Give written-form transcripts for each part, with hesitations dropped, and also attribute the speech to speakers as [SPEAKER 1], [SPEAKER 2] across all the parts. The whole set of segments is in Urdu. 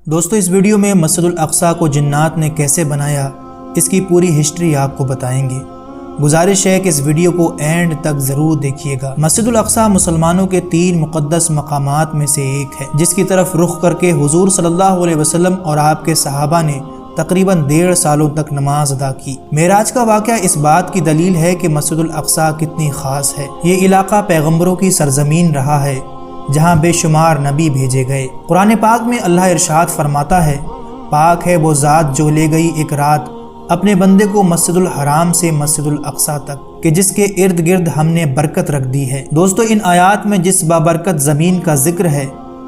[SPEAKER 1] دوستو اس ویڈیو میں مسجد الاقصی کو جنات نے کیسے بنایا اس کی پوری ہسٹری آپ کو بتائیں گے۔ گزارش ہے کہ اس ویڈیو کو اینڈ تک ضرور دیکھیے گا۔ مسجد الاقصی مسلمانوں کے 3 مقدس مقامات میں سے ایک ہے، جس کی طرف رخ کر کے حضور صلی اللہ علیہ وسلم اور آپ کے صحابہ نے تقریباً 1.5 سالوں تک نماز ادا کی۔ معراج کا واقعہ اس بات کی دلیل ہے کہ مسجد الاقصی کتنی خاص ہے۔ یہ علاقہ پیغمبروں کی سرزمین رہا ہے، جہاں بے شمار نبی بھیجے گئے۔ قرآن پاک میں اللہ ارشاد فرماتا ہے، پاک ہے وہ ذات جو لے گئی ایک رات اپنے بندے کو مسجد الحرام سے مسجد الاقصی تک، کہ جس کے ارد گرد ہم نے برکت رکھ دی ہے۔ دوستو ان آیات میں جس بابرکت زمین کا ذکر ہے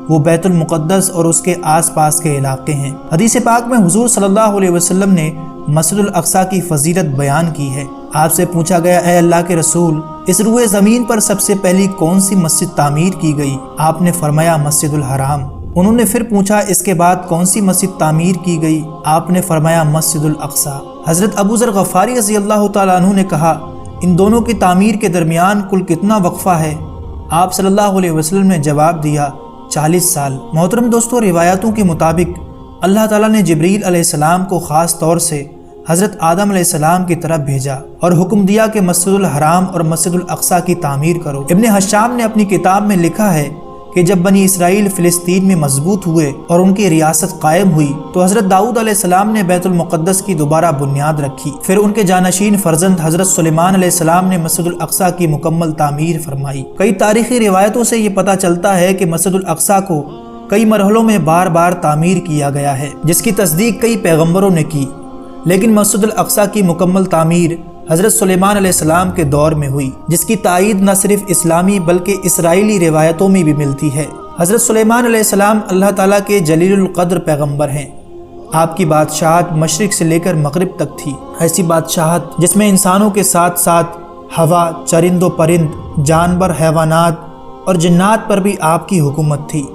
[SPEAKER 1] وہ بیت المقدس اور اس کے آس پاس کے علاقے ہیں۔ حدیث پاک میں حضور صلی اللہ علیہ وسلم نے مسجد الاقصی کی فضیلت بیان کی ہے۔ آپ سے پوچھا گیا، اے اللہ کے رسول، اس روئے زمین پر سب سے پہلی کون سی مسجد تعمیر کی گئی؟ آپ نے فرمایا مسجد الحرام۔ انہوں نے پھر پوچھا، اس کے بعد کون سی مسجد تعمیر کی گئی؟ آپ نے فرمایا مسجد الاقصی۔ حضرت ابو ذر غفاری رضی اللہ تعالیٰ عنہ نے کہا، ان دونوں کی تعمیر کے درمیان کل کتنا وقفہ ہے؟ آپ صلی اللہ علیہ وسلم نے جواب دیا، 40 سال۔ محترم دوستو، روایتوں کے مطابق اللہ تعالیٰ نے جبریل علیہ السلام کو خاص طور سے حضرت آدم علیہ السلام کی طرف بھیجا اور حکم دیا کہ مسجد الحرام اور مسجد الاقصی کی تعمیر کرو۔ ابن حشام نے اپنی کتاب میں لکھا ہے کہ جب بنی اسرائیل فلسطین میں مضبوط ہوئے اور ان کی ریاست قائم ہوئی تو حضرت داؤد علیہ السلام نے بیت المقدس کی دوبارہ بنیاد رکھی۔ پھر ان کے جانشین فرزند حضرت سلیمان علیہ السلام نے مسجد الاقصی کی مکمل تعمیر فرمائی۔ کئی تاریخی روایتوں سے یہ پتہ چلتا ہے کہ مسجد الاقصی کو کئی مرحلوں میں بار بار تعمیر کیا گیا ہے، جس کی تصدیق کئی پیغمبروں نے کی، لیکن مسجد الاقصی کی مکمل تعمیر حضرت سلیمان علیہ السلام کے دور میں ہوئی، جس کی تائید نہ صرف اسلامی بلکہ اسرائیلی روایتوں میں بھی ملتی ہے۔ حضرت سلیمان علیہ السلام اللہ تعالیٰ کے جلیل القدر پیغمبر ہیں۔ آپ کی بادشاہت مشرق سے لے کر مغرب تک تھی، ایسی بادشاہت جس میں انسانوں کے ساتھ ساتھ ہوا، چرند و پرند، جانور، حیوانات اور جنات پر بھی آپ کی حکومت تھی۔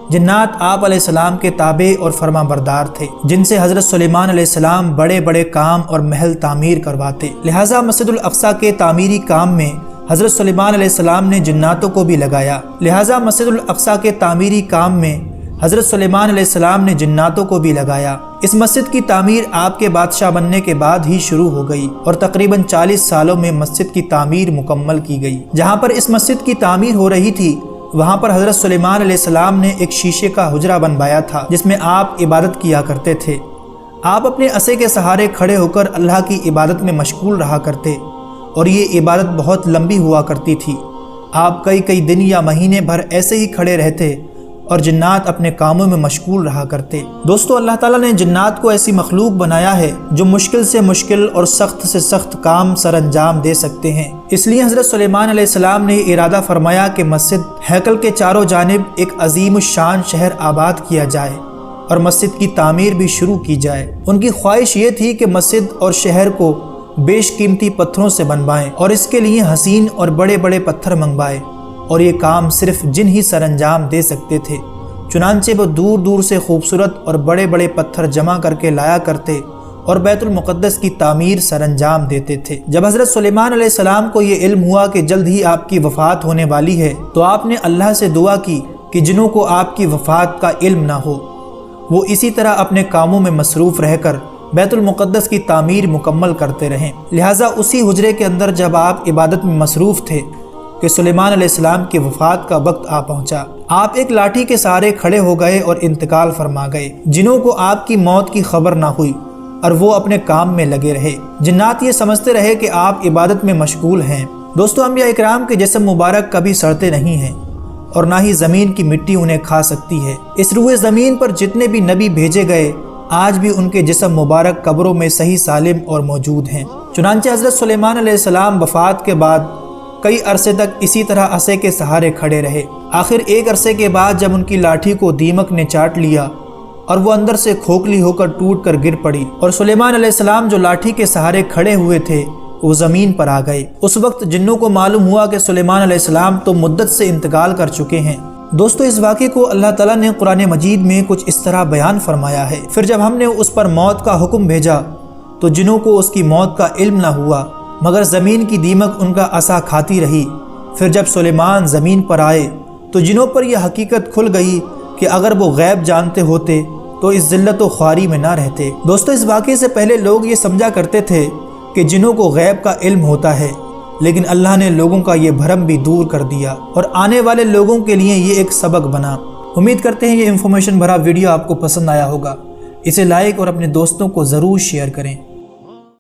[SPEAKER 1] جنات آپ علیہ السلام کے تابع اور فرما بردار تھے، جن سے حضرت سلیمان علیہ السلام بڑے بڑے کام اور محل تعمیر کرواتے۔ لہٰذا مسجد الاقصی کے تعمیری کام میں حضرت سلیمان علیہ السلام نے جناتوں کو بھی لگایا۔ لہٰذا مسجد الاقصی کے تعمیری کام میں حضرت سلیمان علیہ السلام نے جناتوں کو بھی لگایا۔ اس مسجد کی تعمیر آپ کے بادشاہ بننے کے بعد ہی شروع ہو گئی اور تقریباً 40 سالوں میں مسجد کی تعمیر مکمل کی گئی۔ جہاں پر اس مسجد کی تعمیر ہو رہی تھی وہاں پر حضرت سلیمان علیہ السلام نے ایک شیشے کا حجرہ بنوایا تھا، جس میں آپ عبادت کیا کرتے تھے۔ آپ اپنے عصا کے سہارے کھڑے ہو کر اللہ کی عبادت میں مشغول رہا کرتے اور یہ عبادت بہت لمبی ہوا کرتی تھی۔ آپ کئی دن یا مہینے بھر ایسے ہی کھڑے رہتے اور جنات اپنے کاموں میں مشغول رہا کرتے۔ دوستو اللہ تعالیٰ نے جنات کو ایسی مخلوق بنایا ہے جو مشکل سے مشکل اور سخت سے سخت کام سر انجام دے سکتے ہیں۔ اس لیے حضرت سلیمان علیہ السلام نے ارادہ فرمایا کہ مسجد ہیکل کے چاروں جانب ایک عظیم الشان شہر آباد کیا جائے اور مسجد کی تعمیر بھی شروع کی جائے۔ ان کی خواہش یہ تھی کہ مسجد اور شہر کو بیش قیمتی پتھروں سے بنوائیں اور اس کے لیے حسین اور بڑے بڑے پتھر منگوائے، اور یہ کام صرف جن ہی سر انجام دے سکتے تھے۔ چنانچہ وہ دور دور سے خوبصورت اور بڑے بڑے پتھر جمع کر کے لایا کرتے اور بیت المقدس کی تعمیر سر انجام دیتے تھے۔ جب حضرت سلیمان علیہ السلام کو یہ علم ہوا کہ جلد ہی آپ کی وفات ہونے والی ہے تو آپ نے اللہ سے دعا کی کہ جنوں کو آپ کی وفات کا علم نہ ہو وہ اسی طرح اپنے کاموں میں مصروف رہ کر بیت المقدس کی تعمیر مکمل کرتے رہیں۔ لہٰذا اسی حجرے کے اندر جب آپ عبادت میں مصروف تھے کہ سلیمان علیہ السلام کی وفات کا وقت آ پہنچا۔ آپ ایک لاٹھی کے سہارے کھڑے ہو گئے اور انتقال فرما گئے۔ جنوں کو آپ کی موت کی خبر نہ ہوئی اور وہ اپنے کام میں لگے رہے۔ جنات یہ سمجھتے رہے کہ آپ عبادت میں مشغول ہیں۔ دوستو انبیاء اکرام کے جسم مبارک کبھی سڑتے نہیں ہیں اور نہ ہی زمین کی مٹی انہیں کھا سکتی ہے۔ اس روئے زمین پر جتنے بھی نبی بھیجے گئے آج بھی ان کے جسم مبارک قبروں میں صحیح سالم اور موجود ہیں۔ چنانچہ حضرت سلیمان علیہ السلام وفات کے بعد کئی عرصے تک اسی طرح عصے کے سہارے کھڑے رہے۔ آخر ایک عرصے کے بعد جب ان کی لاٹھی کو دیمک نے چاٹ لیا اور وہ اندر سے کھوکھلی ہو کر ٹوٹ کر گر پڑی اور سلیمان علیہ السلام جو لاٹھی کے سہارے کھڑے ہوئے تھے وہ زمین پر آ گئے، اس وقت جنوں کو معلوم ہوا کہ سلیمان علیہ السلام تو مدت سے انتقال کر چکے ہیں۔ دوستو اس واقعے کو اللہ تعالیٰ نے قرآن مجید میں کچھ اس طرح بیان فرمایا ہے، پھر جب ہم نے اس پر موت کا حکم بھیجا تو جنوں کو اس کی موت کا علم نہ ہوا، مگر زمین کی دیمک ان کا عصا کھاتی رہی۔ پھر جب سلیمان زمین پر آئے تو جنوں پر یہ حقیقت کھل گئی کہ اگر وہ غیب جانتے ہوتے تو اس ذلت و خواری میں نہ رہتے۔ دوستو، اس واقعے سے پہلے لوگ یہ سمجھا کرتے تھے کہ جنوں کو غیب کا علم ہوتا ہے، لیکن اللہ نے لوگوں کا یہ بھرم بھی دور کر دیا اور آنے والے لوگوں کے لیے یہ ایک سبق بنا۔ امید کرتے ہیں یہ انفارمیشن بھرا ویڈیو آپ کو پسند آیا ہوگا۔ اسے لائک اور اپنے دوستوں کو ضرور شیئر کریں۔